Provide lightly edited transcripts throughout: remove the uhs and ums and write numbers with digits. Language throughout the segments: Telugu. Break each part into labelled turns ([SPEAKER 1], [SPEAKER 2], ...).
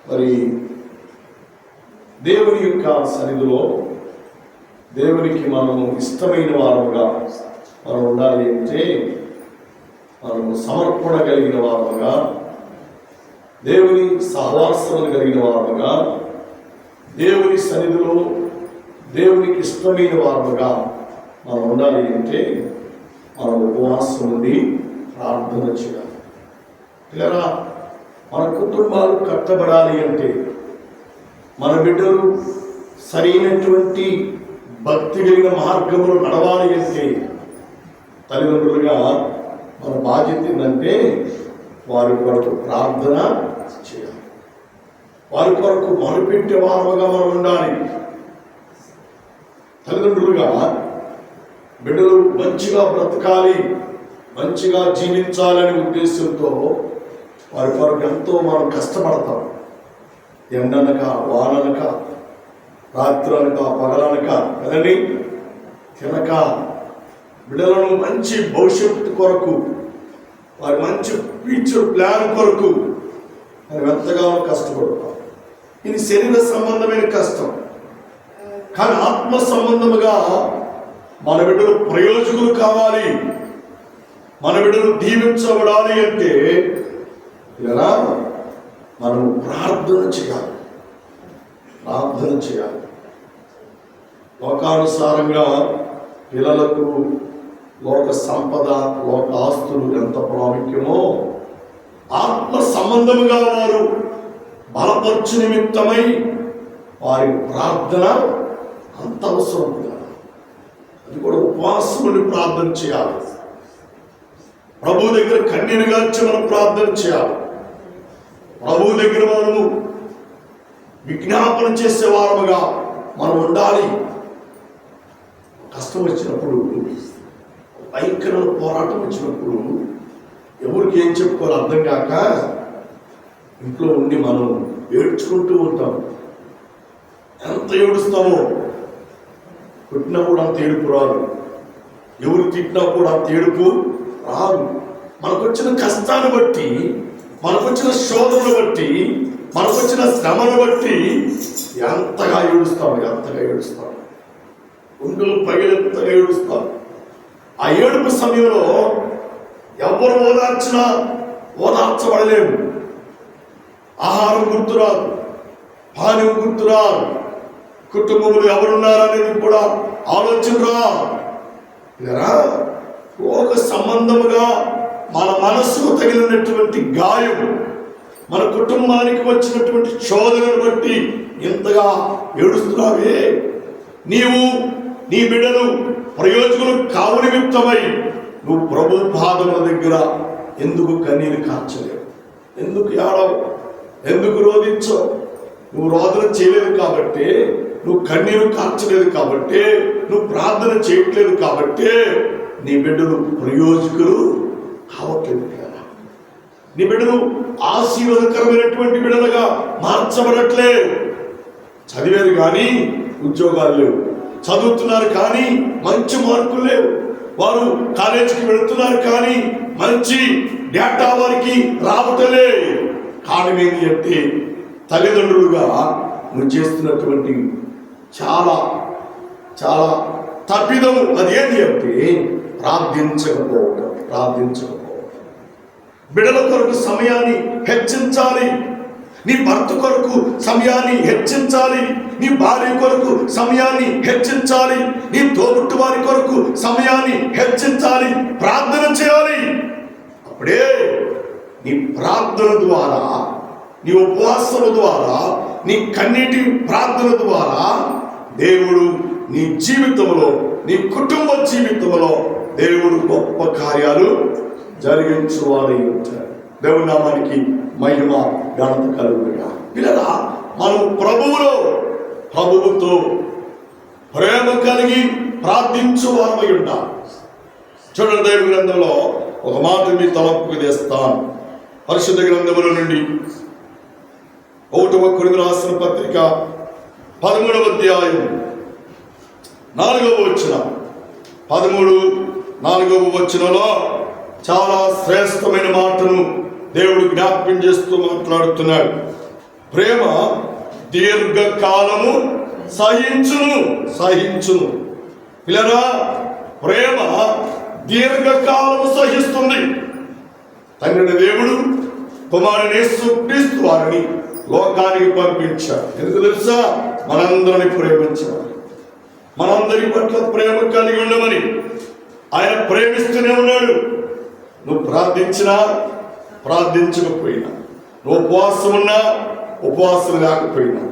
[SPEAKER 1] మరి దేవుని యొక్క సన్నిధిలో దేవునికి మనము ఇష్టమైన వారముగా మనం ఉండాలి అంటే మనము సమర్పణ కలిగిన వారముగా, దేవుని సహవాసము కలిగిన వారముగా, దేవుని సన్నిధిలో దేవునికి ఇష్టమైన వారముగా మనం ఉండాలి అంటే మనం ఉపవాసం ఉండి ప్రార్థన చేయాలి. ఇలా మన కుటుంబాలు కట్టబడాలి అంటే, మన బిడ్డలు సరైనటువంటి భక్తి కలిగిన మార్గంలో నడవాలి అంటే తల్లిదండ్రులుగా మన బాధ్యత ఏంటంటే వారి కొరకు ప్రార్థన చేయాలి. వారి కొరకు మొదలుపెట్టే వారముగా మనం ఉండాలి. తల్లిదండ్రులుగా బిడ్డలు మంచిగా బ్రతకాలి, మంచిగా జీవించాలనే ఉద్దేశంతో వారి కొరకు ఎంతో మనం కష్టపడతాం. ఎండనక వాననక రాత్రి అనక పగలనక కదండి తినక బిడ్డలను మంచి భవిష్యత్తు కొరకు, వారి మంచి ఫ్యూచర్ ప్లాన్ కొరకు మనం ఎంతగానో కష్టపడతాం. ఇది శరీర సంబంధమైన కష్టం. కానీ ఆత్మ సంబంధముగా మన బిడ్డలు ప్రయోజకులు కావాలి, మన బిడ్డలు దీవించబడాలి అంటే ఇలా మనం ప్రార్థన చేయాలి. లోకానుసారంగా పిల్లలకు లోక సంపద, లోక ఆస్తులు ఎంత ప్రాముఖ్యమో ఆత్మ సంబంధముగా వారు బలపరచు నిమిత్తమై వారి ప్రార్థన అంత అవసరం. అది కూడా ఉపవాసముని ప్రార్థన చేయాలి. ప్రభు దగ్గర కన్నీరు గార్చి మనం ప్రార్థన చేయాలి. ప్రభు దగ్గర మనము విజ్ఞాపన చేసే వారముగా మనం ఉండాలి. కష్టం వచ్చినప్పుడు, భయంకరమైన పోరాటం వచ్చినప్పుడు ఎవరికి ఏం చెప్పుకోవాలో అర్థం కాక ఇంట్లో ఉండి మనం ఏడ్చుకుంటూ ఉంటాం. ఎంత ఏడుస్తామో, కొట్టినా కూడా అంత ఏడుపు రాదు, ఎవరు తిట్టినా కూడా అంత ఏడుపు రాదు. మనకొచ్చిన కష్టాన్ని బట్టి, మనకొచ్చిన శోధనను బట్టి, మనకొచ్చిన శ్రమను బట్టి ఎంతగా ఏడుస్తాం. గుండెలు పగిలేంతగా ఏడుస్తాం. ఆ ఏడుపు సమయంలో ఎవరు ఓదార్చబడలేము. ఆహారం గుర్తురాదు, పానీయం గుర్తురాదు, కుటుంబంలో ఎవరున్నారనేది కూడా ఆలోచన రాదు. ఒక సంబంధముగా మన మనసుకు తగిలినటువంటి గాయం, మన కుటుంబానికి వచ్చినటువంటి శోధనను బట్టి ఎంతగా ఏడుస్తున్నావే. నీవు నీ బిడ్డలు ప్రయోజకులు కావు నిమిత్తమై నువ్వు ప్రభు పాదముల దగ్గర ఎందుకు కన్నీరు కార్చలేవు? ఎందుకు ఏడవు? ఎందుకు రోధించవు? నువ్వు రోదన చేయలేదు కాబట్టి, నువ్వు కన్నీరు కార్చలేదు కాబట్టి, నువ్వు ప్రార్థన చేయట్లేదు కాబట్టి నీ బిడ్డలు ప్రయోజకులు కావట్లేదు కదా. నీ బిడ్డలు ఆశీర్వాదకరమైనటువంటి బిడ్డలుగా మార్చబడట్లేదు. చదివేది కానీ ఉద్యోగాలు లేవు, చదువుతున్నారు కానీ మంచి మార్కులు లేవు, వారు కాలేజీకి వెళుతున్నారు కానీ మంచి డేటా వారికి రావటలే. కారణం ఏంటి అంటే తల్లిదండ్రులుగా నువ్వు చేస్తున్నటువంటి చాలా చాలా తప్పిదము. అదేంటి అంటే ప్రార్థించకపోవడం. బిడ్డల కొరకు సమయాన్ని హెచ్చించాలి. నీ భర్త కొరకు సమయాన్ని హెచ్చించాలి. నీ భార్య కొరకు సమయాన్ని హెచ్చించాలి. నీ తోబుట్టు వారి కొరకు సమయాన్ని హెచ్చించాలి. ప్రార్థన చేయాలి. అప్పుడే నీ ప్రార్థన ద్వారా, నీ ఉపవాసముల ద్వారా, నీ కన్నీటి ప్రార్థన ద్వారా దేవుడు నీ జీవితంలో, నీ కుటుంబ జీవితంలో దేవుడు గొప్ప కార్యాలు జరిగించువాడై ఉంటాడు. దేవుని నామానికి మహిమ ఘనత కలుగుగా. పిల్లరా, మనం ప్రభువుతో ప్రేమ కలిగి ప్రార్థించువారమై ఉంటాం. చూడండి, దేవుని గ్రంథంలో ఒక మాట మీ తలపుకు తెస్తాను. పరిశుద్ధ గ్రంథముల నుండి 1 కొరింథీయులకు రాసిన పత్రిక 13వ అధ్యాయం 4వ వచనం, 13:4 వచనంలో చాలా శ్రేష్టమైన మాటను దేవుడు జ్ఞాపకం చేస్తూ మాట్లాడుతున్నాడు. ప్రేమ దీర్ఘకాలము సహించును. పిల్లరా, ప్రేమ దీర్ఘకాలము సహిస్తుంది. తండ్రి దేవుడు కుమారుని యేసుక్రీస్తు వారిని లోకానికి పంపించారు. ఎందుకు తెలుసా? మనందరిని ప్రేమించాలి, మనందరి పట్ల ప్రేమ కలిగి ఉండమని. ఆయన ప్రేమిస్తూనే ఉన్నాడు. నువ్వు ప్రార్థించినా ప్రార్థించకపోయినా, నువ్వు ఉపవాసం ఉన్నా ఉపవాసం లేకపోయినా,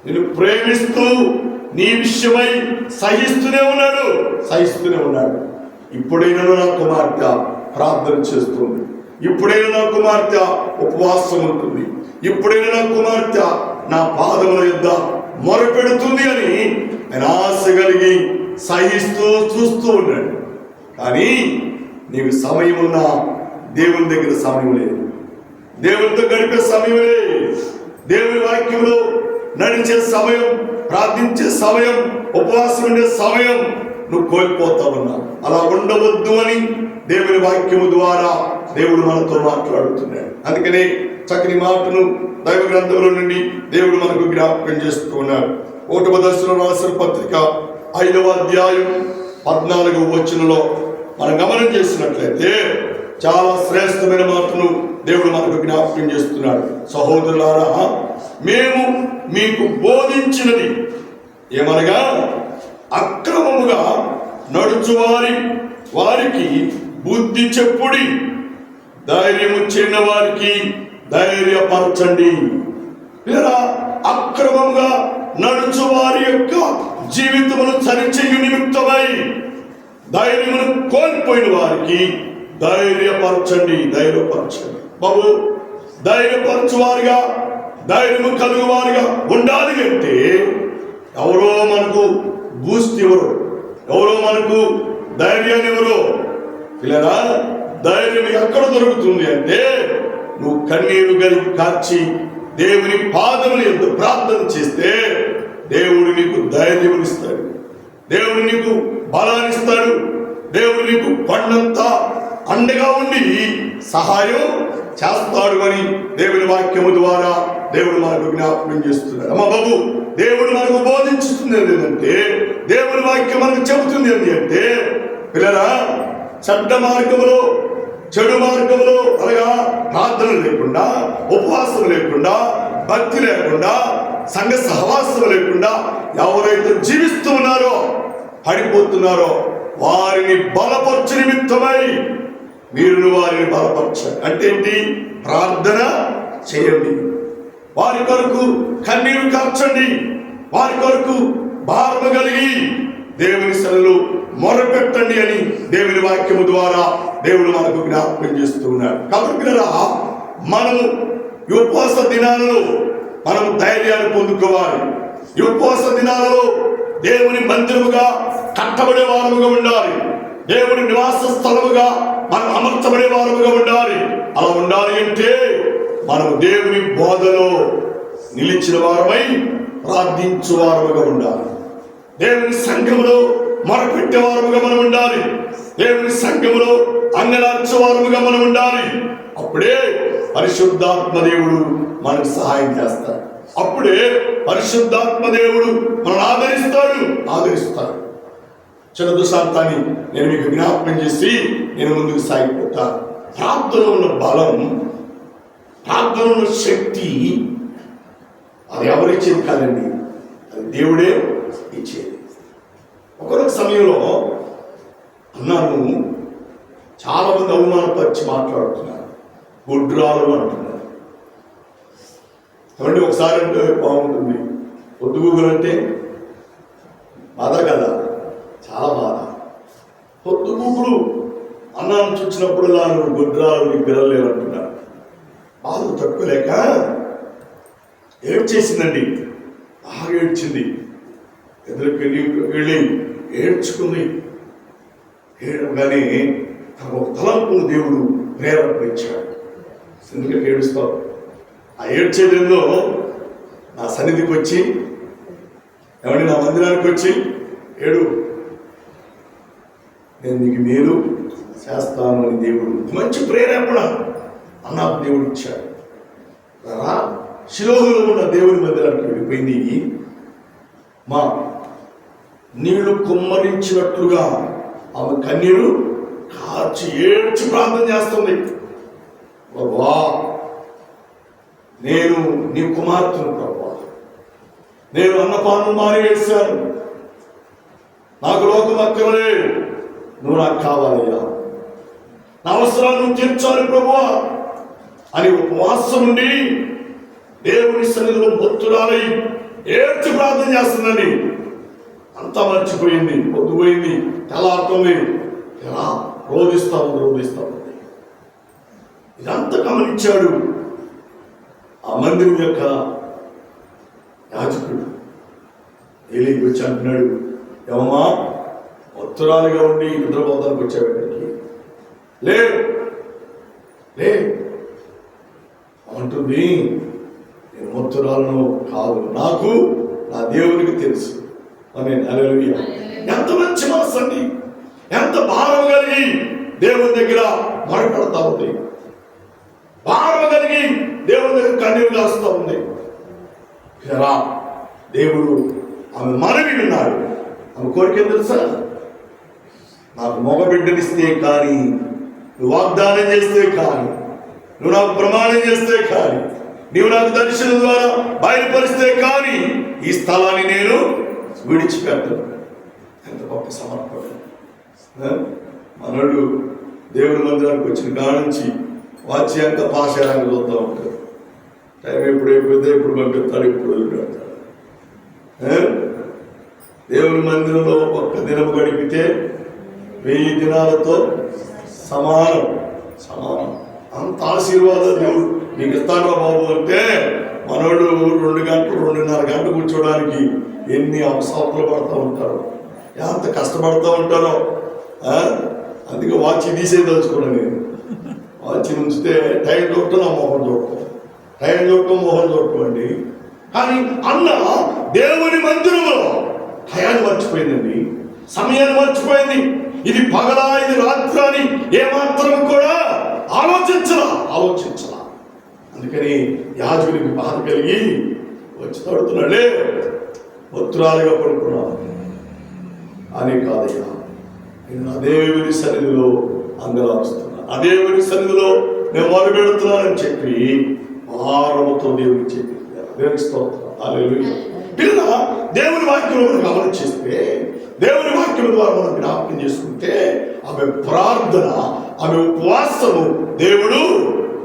[SPEAKER 1] నేను ప్రేమిస్తూ నీ విషయమై సహిస్తూనే ఉన్నాడు. ఇప్పుడైనా నా కుమార్తె ప్రార్థన చేస్తుంది, ఇప్పుడైనా నా కుమార్తె ఉపవాసం ఉంటుంది, ఇప్పుడైనా నా కుమార్తె నా పాదముల యొద్ద మొరపెడుతుంది అని ఆయన ఆశ కలిగి సహిస్తూ చూస్తూ ఉన్నాడు. కానీ నీకు సమయం ఉన్నా దేవుని దగ్గర సమయం లేదు, దేవునితో గడిపే సమయం లేదు, దేవుని వాక్యంలో నడిచే సమయం, ప్రార్థించే సమయం, ఉపవాసం ఉండే సమయం నువ్వు కోల్పోతా ఉన్నావు. అలా ఉండవద్దు అని దేవుని వాక్యము ద్వారా దేవుడు మనతో మాట్లాడుతున్నాడు. అందుకనే చక్కని మాటను దైవ గ్రంథంలో నుండి దేవుడు మనకు జ్ఞాపకం చేస్తూ ఉన్నాడు. 1వ దశలో రాసిన పత్రిక 5వ అధ్యాయం 14వ వచనంలో మనం గమనం చేసినట్లయితే చాలా శ్రేష్టమైన మాటను దేవుడు మనకు జ్ఞాపకం చేస్తున్నాడు. సహోదరులారా, మేము మీకు బోధించినది ఏమనగా, అక్రమముగా వారికి బుద్ధి చెప్పుడి, ధైర్యము చిన్న వారికి ధైర్యపరచండి. లేదా అక్రమంగా నడుచు వారి యొక్క జీవితమును సరిచేయు నిమిత్తమై ధైర్యమును కోల్పోయిన వారికి ధైర్యపరచండి. బాబు, ధైర్యపరచువారుగా, ధైర్యము కలుగువారుగా ఉండాలి అంటే ఎవరో మనకు బూస్ట్ ఎవరు, ఎవరో మనకు ధైర్యాన్ని ఎవరో. ఇలా ధైర్యం ఎక్కడ దొరుకుతుంది అంటే, నువ్వు కన్నీరు కార్చి దేవుని పాదముల యందు ప్రార్థన చేస్తే దేవుడు నీకు ధైర్యం ఇస్తాడు, దేవుడు నీకు బలాన్ని ఇస్తాడు, దేవుడు నీకు కొండంతా అండగా ఉండి సహాయం చేస్తాడు అని దేవుని వాక్యము ద్వారా దేవుడు మనకు జ్ఞాపకం చేస్తున్నాడు. అమ్మ బాబు, దేవుడు మనకు బోధించుతుంది ఏంటంటే, దేవుని వాక్యం మనకు చెబుతుంది ఏంటి అంటే, పిల్లరా, చెడ్డ మార్గంలో, చెడు మార్గంలో, అనగా ప్రార్థన లేకుండా, ఉపవాసం లేకుండా, భక్తి లేకుండా, సంఘ సహవాసం లేకుండా ఎవరైతే జీవిస్తూ ఉన్నారో, పడిపోతున్నారో, వారిని బలపరచు నిమిత్తమై మీరు వారిని బలపరచండి. అంటే ఏంటి? ప్రార్థన చేయండి, వారి కొరకు కన్నీరు కార్చండి, వారి కొరకు భారము కలిగి దేవుని సన్నిధిలో మొరపెట్టండి అని దేవుని వాక్యము ద్వారా దేవుడు మనకు జ్ఞాపకం చేస్తూ ఉన్నాడు. కాబట్టి మనము ఈ ఉపవాస దినాలలో మనం ధైర్యాన్ని పొందుకోవాలి. ఈ ఉపవాస దినాలలో దేవుని మందిరముగా కట్టబడే వారముగా ఉండాలి, దేవుని నివాస స్థలముగా మనం అమర్చబడే వారముగా ఉండాలి. అలా ఉండాలి అంటే మనము దేవుని బోధలో నిలిచిన వారమై ప్రార్థించు వారముగా ఉండాలి, దేవుని సంఘములో మొరపెట్టే వారముగా మనం ఉండాలి, దేవుని సంఘములో అంగలార్చే వారముగా మనం ఉండాలి. అప్పుడే పరిశుద్ధాత్మ దేవుడు మనకు సహాయం చేస్తాడు, అప్పుడే పరిశుద్ధాత్మ దేవుడు మనల్ని ఆదరిస్తాడు. చిన్న దుశాంతాన్ని నేను మీకు జ్ఞాపకం చేసి నేను ముందుకు సాగిపోతాను. ప్రార్థనలో ఉన్న బలం, ప్రార్థనలో ఉన్న శక్తి అది ఎవరిచ్చేది కాదండి, అది దేవుడే ఇచ్చేది. ఒకనొక సమయంలో అన్నాను, చాలా మంది అవమానపరిచి మాట్లాడుతున్నారు, గుడ్రాలు అంటున్నారు. కాబట్టి ఒకసారి అంటే బాగుంటుంది, పొద్దుగూగులు అంటే బాధ కదా, చాలా బాధ. పొద్దుగూగులు అన్నాను చూసినప్పుడల్లా నువ్వు గుడ్రాలు, నీకు పిల్లలు అంటున్నారు. బాధ తట్టుకోలేక ఏడ్చేసిందండి, బాగా ఏడ్చింది, ఎదురుకి వెళ్ళి ఏడ్చుకుంది. ఏడవగానే ఒక తలంపును దేవుడు ప్రేరేపించాడు. ఎందుకంటే ఏడుస్తావు, ఆ ఏడ్చేదేందో నా సన్నిధికి వచ్చి, ఏమంటే నా మందిరానికి వచ్చి ఏడు, నేను నీకు మేలు చేస్తాను అని దేవుడు మంచి ప్రేరేపణ అన్న దేవుడు ఇచ్చాడు. షిలోహులో ఉన్న దేవుని మందిరానికి వెళ్ళిపోయింది. మా నీళ్లు కుమ్మరించినట్లుగా ఆమె కన్నీరు కార్చి ఏడ్చి ప్రార్థన చేస్తుంది. ప్రభువా, నేను నీ కుమార్తెను ప్రభువా, నేను అన్నపానం మానివేశాను, నాకు లోకం అక్కరలే, నువ్వు నాకు కావాలయ్యా, నా అవసరాన్ని నువ్వు తీర్చాలి ప్రభువా అని ఉపవాసం ఉండి దేవుని సన్నిధిలో భక్తురాలై ఏడ్చి ప్రార్థన చేస్తుందండి. అంతా మర్చిపోయింది, పొద్దుపోయింది, తెల్లారుతుంది, ఎలా రోధిస్తా ఉంది. ఇదంతా గమనించాడు ఆ మందిరం యొక్క యాజకుడు. ఏలీకి వచ్చి అంటున్నాడు, ఏమమ్మా భక్తురాలుగా ఉండి నిద్రపోతానికి వచ్చావు ఇక్కడికి? లే అంటుంది, నేను భక్తురాలను కాదు, నాకు నా దేవునికి తెలుసు అని. హల్లెలూయా! ఎంత మంచి మనసు అండి, ఎంత భారం కలిగి దేవుని దగ్గర మొరపెడతా ఉంది, భారం కలిగి దేవుని దగ్గర కన్నీరు కాస్తూ ఉంది. ఇలా దేవుడు ఆమె మనవి విన్నాడు. ఆమె కోరిక తెలుసా? నాకు మగ బిడ్డనిస్తే కానీ, నువ్వు వాగ్దానం చేస్తే కానీ, నువ్వు నాకు ప్రమాణం చేస్తే కానీ, నీవు నాకు దర్శనం ద్వారా బయలుపరిస్తే కానీ ఈ స్థలాన్ని నేను విడిచిపెట్టను. ఎంత గొప్ప సమర్పణ! మనోడు దేవుని మందిరానికి వచ్చిన కాడ నుంచి వాచ్యాంక పాశాలను చూస్తూ ఉంటారు. టైం ఎప్పుడు అయిపోతే ఎప్పుడు పంపిస్తాడు, ఎప్పుడు వదిలిపెడతాడు. దేవుని మందిరంలో ఒక్క దినం గడిపితే 1000 దినాలతో సమానం. అంత ఆశీర్వాదం దేవుడు నీకు ఇస్తాను బాబు అంటే మనోడు 2 గంటలు 2.5 గంటలు కూర్చోడానికి ఎన్ని అవసరాలు పడుతూ ఉంటారో, ఎంత కష్టపడుతూ ఉంటారో. అందుకే వాచ్ తీసేదలుచుకున్నాను నేను. వాచ్ ఉంచితే టైం చూడటం, నా మొహం చూడటం, టైం చూడటం, మొహం చూడటం అండి. కానీ అన్న దేవుని మందిరంలో టయాన్ని మర్చిపోయిందండి, సమయాన్ని మర్చిపోయింది. ఇది పగలా, ఇది రాత్రి అని ఏమాత్రం కూడా ఆలోచించలా. అందుకని యాజకునికి బాధ కలిగి వచ్చి తడుతున్నాడే, భక్తురాలుగా పడుకున్నాను అని కాదయ్యా, నేను అదేవిని సన్నిధిలో అంగలారుస్తున్నా, అదేవిని సన్నిధిలో నేను మొదలుపెడుతున్నానని చెప్పి భారముతో దేవుడికి చెప్పి దేవునికి స్తోత్రం. హల్లెలూయా! పిల్ల దేవుని వాక్యం గమనించేస్తే, దేవుని వాక్యం ద్వారా మనం జ్ఞాపకం చేసుకుంటే ఆమె ప్రార్థన, ఆమె ఉపవాసము దేవుడు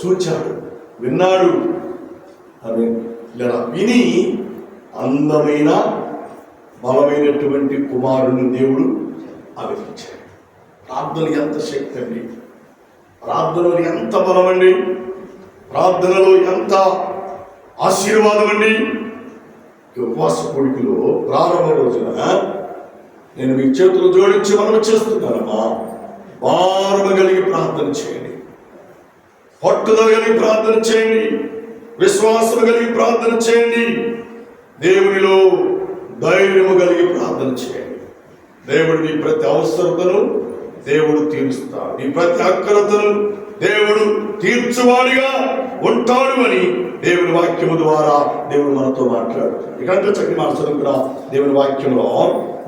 [SPEAKER 1] చూచాడు, విన్నాడు. ఆమె ఇలా విని అందమైన బలమైనటువంటి కుమారుని దేవుడు ఆమెకి ఇచ్చాడు. ప్రార్థన ఎంత శక్తి అండి, ప్రార్థనలో ఎంత బలం అండి, ప్రార్థనలో ఎంత ఆశీర్వాదం అండి. ఉపవాస కోడికలో ప్రారంభ రోజున నేను మీ చేతులు జోడించి మనం చేస్తున్నానమ్మా, భారము కలిగి ప్రార్థన చేయండి, పట్టుదల కలిగి ప్రార్థన చేయండి, విశ్వాసం కలిగి ప్రార్థన చేయండి, దేవునిలో ధైర్యము కలిగి ప్రార్థన చేయండి. దేవుడు నీ ప్రతి అవసరతను దేవుడు తీరుస్తాడు, నీ ప్రతి అక్కరతను దేవుడు తీర్చువాడిగా ఉంటాడు అని దేవుని వాక్యము ద్వారా దేవుడు మనతో మాట్లాడుతాడు. ఇకంటే చక్కని మన చదువుకున్న దేవుని వాక్యంలో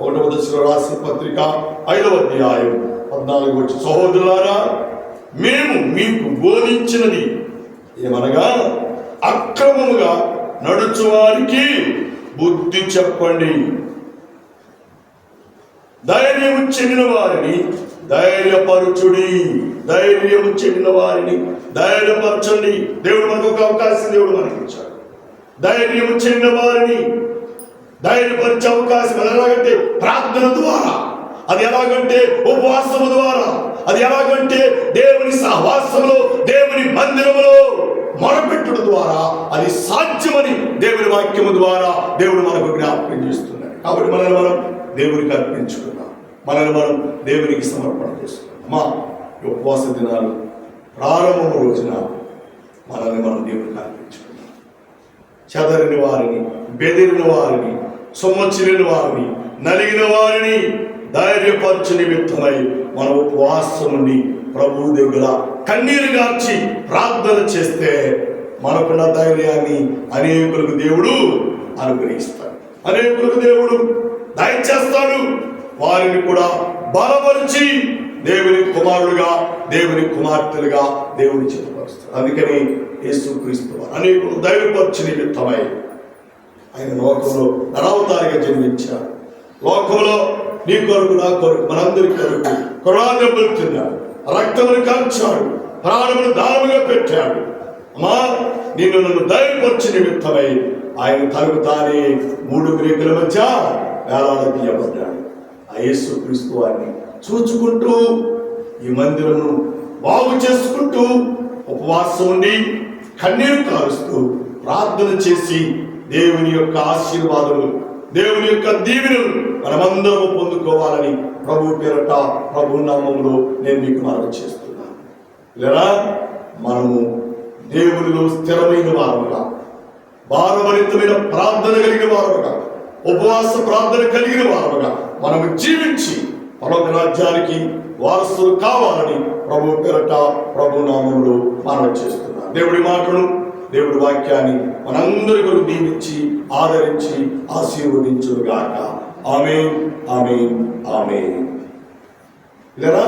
[SPEAKER 1] 1వ దశలో రాసిన పత్రిక 5వ అధ్యాయం 14 వచ్చి, సహోదరులారా, మేము మీకు బోధించినది ఏమనగా, అక్రమముగా నడుచువారికి బుద్ధి చెప్పండి, ధైర్యము చెందిన వారిని ధైర్యపరచుడి, ధైర్యము చెందిన వారిని ధైర్యపరచండి. దేవుడు మనకు ఒక అవకాశం దేవుడు మనకి ఇచ్చాడు. ధైర్యము చెందిన వారిని ధైర్యపరిచే అవకాశం ఎలాగంటే ప్రార్థన ద్వారా, అది ఎలాగంటే ఉపవాసము ద్వారా, అది ఎలాగంటే దేవుని సహవాసంలో, దేవుని మందిరములో మొరపెట్టడం ద్వారా అది సాధ్యమని దేవుని వాక్యము ద్వారా దేవుడు మనకు జ్ఞాపకం చేస్తున్నాడు. కాబట్టి మనల్ని మనం దేవునికి అర్పించుకున్నాం, మనల్ని మనం దేవునికి సమర్పణ చేసుకున్నాం. మా ఉపవాస దినాలు ప్రారంభం రోజున మనల్ని మనం దేవునికి అర్పించుకున్నాం. చెదరిన వారిని, బెదిరిన వారిని, సొమ్మొచ్చిన వారిని, నలిగిన వారిని ధైర్యపరచు నిమిత్తమై మన ఉపవాసం నుండి ప్రభువు దగ్గర కన్నీరు గార్చి ప్రార్థన చేస్తే మనకున్న ధైర్యాన్ని అనేకులకు దేవుడు అనుగ్రహిస్తాడు, అనేకులకు దేవుడు దయచేస్తాడు. వారిని కూడా బలపరిచి దేవుని కుమారులుగా, దేవుని కుమార్తెలుగా దేవుని చిత్తపరుస్తాడు. అందుకని యేసుక్రీస్తు అనేకులు ధైర్యపరిచి నిమిత్తమై ఆయన లోకంలో నరవతారిగా జన్మించాడు. లోకంలో నీ కొరకు, నా కొరకు, మనందరి కొరకు కొరాదెబ్బలు తిన్నాడు, రక్తమును కాల్చాడు, ప్రాణమును దానముగా పెట్టాడు. అమ్మా, నిన్ను నన్ను ధైర్యపరిచి నిమిత్తమై ఆయన తనకు తానే 3 గ్రీకుల మధ్య వేలాడదీయబడ్డాడు. ఆ యేసుక్రీస్తు వారిని చూచుకుంటూ ఈ మందిరమును బాగు చేసుకుంటూ ఉపవాసం ఉండి కన్నీరు కారుస్తూ ప్రార్థన చేసి దేవుని యొక్క ఆశీర్వాదములు, దేవుని యొక్క దీవెనలు మనమందరము పొందుకోవాలని ప్రభు పేరట, ప్రభు నామములో నేను మీకు మనవి చేస్తున్నాను. లేదా మనము దేవునిలో స్థిరమైన వారముగా, భారభరితమైన ప్రార్థన కలిగిన వారముగా, ఉపవాస ప్రార్థన కలిగిన వారముగా మనము జీవించి పరలోక రాజ్యానికి వారసులు కావాలని ప్రభు పేరట, ప్రభు నామములో మనవి చేస్తున్నాను. దేవుడి మాటను, దేవుడి వాక్యాన్ని మనందరి కొరకు దీవించి ఆదరించి ఆశీర్వదించుగాక. ఆమేన్, ఆమేన్, ఆమేన్. లేదా